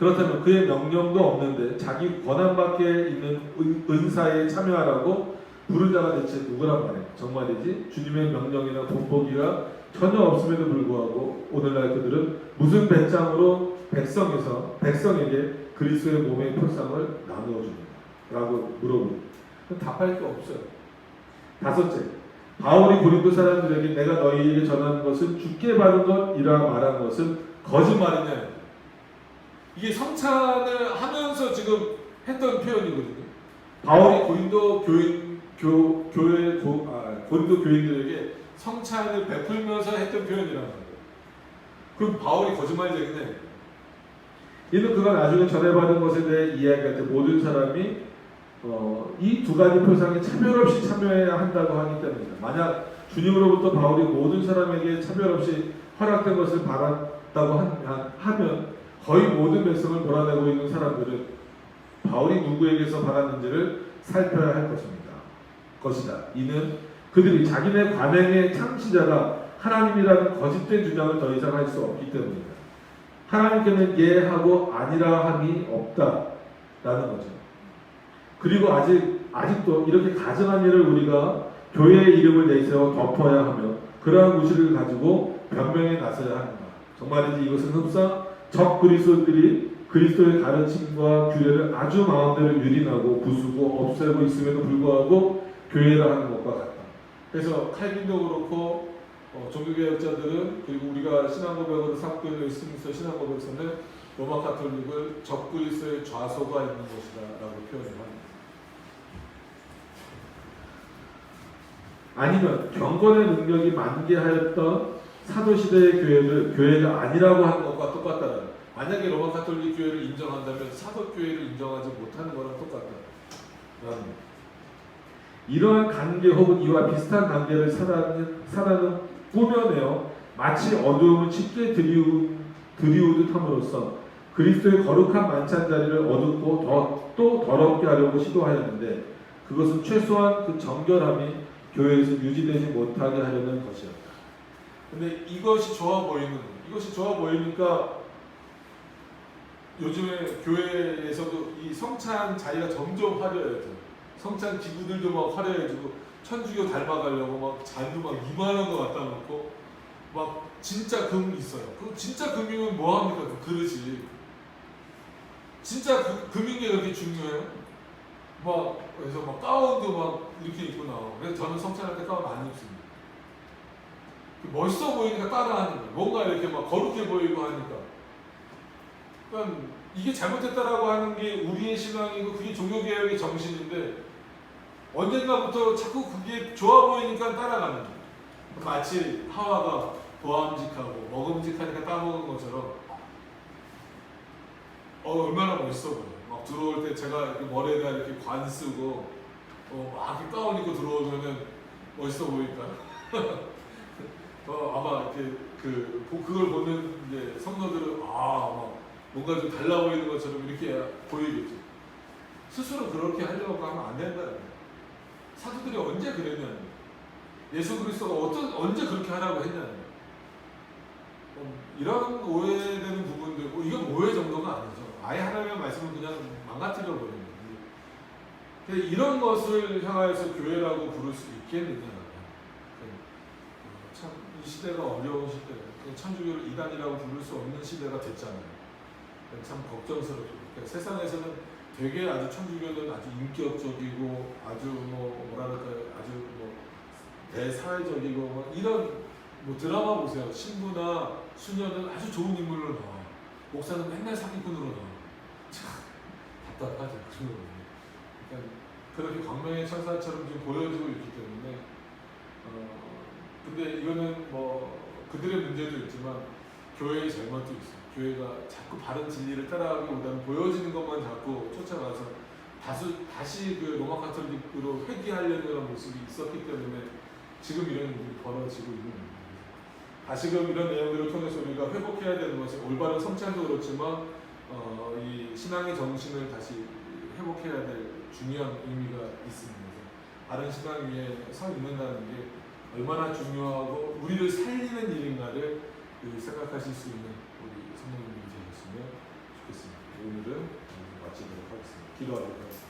그렇다면 그의 명령도 없는데 자기 권한 밖에 있는 은사에 참여하라고 부른 자가 대체 누구란 말이에요? 정말이지 주님의 명령이나 본보기가 전혀 없음에도 불구하고 오늘날 그들은 무슨 배짱으로 백성에게 그리스도의 몸의 표상을 나누어 주는가? 라고 물어보니 답할 게 없어요. 다섯째, 바울이 고린도 사람들에게 내가 너희에게 전하는 것은 주께 받은 것이라 말한 것은 거짓말이냐. 이게 성찬을 하면서 지금 했던 표현이거든요. 바울이 고린도 교인들에게 성찬을 베풀면서 했던 표현이라는 거예요. 그럼 바울이 거짓말쟁이네. 이는 그가 나중에 전해받은 것에 대해 이야기할 때 모든 사람이 이 두 가지 표상에 차별 없이 참여해야 한다고 하기 때문입니다. 만약 주님으로부터 바울이 모든 사람에게 차별 없이 허락된 것을 바랐다고 하면 거의 모든 백성을 몰아내고 있는 사람들은 바울이 누구에게서 받았는지를 살펴야 할 것이다. 이는 그들이 자기네 관행의 창시자가 하나님이라는 거짓된 주장을 더 이상 할 수 없기 때문입니다. 하나님께는 예하고 아니라 함이 없다라는 거죠. 그리고 아직도 이렇게 가증한 일을 우리가 교회의 이름을 내세워 덮어야 하며 그러한 무시를 가지고 변명에 나서야 하는가. 정말이지 이것은 흡사 적 그리스도들이 그리스도의 가르침과 규례를 아주 마음대로 유린하고 부수고 없애고 있음에도 불구하고 교회라 하는 것과 같다. 그래서 칼빈도 그렇고 종교개혁자들은 그리고 우리가 신앙고백으로 삼고 있는 스미스 신앙고백에서는 로마 가톨릭을 적 그리스도의 좌소가 있는 것이다라고 표현을 합니다. 아니면 경건의 능력이 만개하였던 사도시대의 교회를 교회가 아니라고 하는 것과 똑같다라는 거예요. 만약에 로마 가톨릭 교회를 인정한다면 사도교회를 인정하지 못하는 거랑 똑같다라는 거예요. 이러한 관계 혹은 이와 비슷한 관계를 사단은 꾸며내어 마치 어두움을 짙게 들이우듯 함으로써 그리스도의 거룩한 만찬 자리를 어둡고 또 더럽게 하려고 시도하였는데 그것은 최소한 그 정결함이 교회에서 유지되지 못하게 하려는 것이었다. 근데 이것이 좋아 보이니까 요즘에 교회에서도 이 성찬 자리가 점점 화려해져. 성찬 기구들도 막 화려해지고 천주교 닮아가려고 막 잔도 막 이만한 거 갖다 놓고 막 진짜 금 있어요. 그 진짜 금이면 뭐 합니까? 그 그릇이 진짜 금인 게 그렇게 중요해요? 막 그래서 막 가운도 막 이렇게 입고 나오고. 그래서 저는 성찬할 때 가운 안 입습니다. 멋있어 보이니까 따라하는 거예요. 뭔가 이렇게 막 거룩해 보이고 하니까. 그러니까 이게 잘못됐다라고 하는 게 우리의 신앙이고 그게 종교개혁의 정신인데 언젠가부터 자꾸 그게 좋아 보이니까 따라가는 거예요. 마치 하와가 보암직하고 먹음직하니까 따먹은 것처럼 얼마나 멋있어 보여요. 막 들어올 때 제가 이렇게 머리에다 이렇게 관 쓰고 막 이렇게 가운 입고 들어오면은 멋있어 보니까 아마 이렇게 그걸 보는 이제 성도들은 막 뭔가 좀 달라 보이는 것처럼 이렇게 보이겠죠. 스스로 그렇게 하려고 하면 안 된다는 거예요. 사도들이 언제 그랬냐는 거예요. 예수 그리스도가 언제 그렇게 하라고 했냐는 거예요. 이런 오해되는 부분들, 이건 오해 정도가 아니죠. 아예 하나님의 말씀을 그냥 망가뜨려 버리는 거예요. 이런 것을 향하여서 교회라고 부를 수 있겠느냐. 참 이 시대가 어려운 시대, 천주교를 이단이라고 부를 수 없는 시대가 됐잖아요. 참 걱정스럽죠. 세상에서는 되게 아주 천주교는 아주 인격적이고 아주 뭐랄까요, 아주 대사회적이고 이런 드라마 보세요. 신부나 수녀는 아주 좋은 인물로 나와요. 목사는 맨날 사기꾼으로 나와요. 참 답답하죠. 그러니까 그렇게 광명의 천사처럼 지금 보여지고 있기 때문에 근데 이거는 그들의 문제도 있지만 교회의 잘못도 있어요. 교회가 자꾸 바른 진리를 따라가기보다는 보여지는 것만 자꾸 쫓아가서 다시 그 로마 카톨릭으로 회귀하려는 그런 모습이 있었기 때문에 지금 이런 일이 벌어지고 있는 겁니다. 다시금 이런 내용들을 통해서 우리가 회복해야 되는 것은 올바른 성찬도 그렇지만 이 신앙의 정신을 다시 회복해야 될 중요한 의미가 있습니다. 바른 신앙 위에 서 있는다는 게 얼마나 중요하고 우리를 살리는 일인가를 생각하실 수 있는 우리 성도님들이 되셨으면 좋겠습니다. 오늘은 마치도록 하겠습니다. 기도하도록 하겠습니다.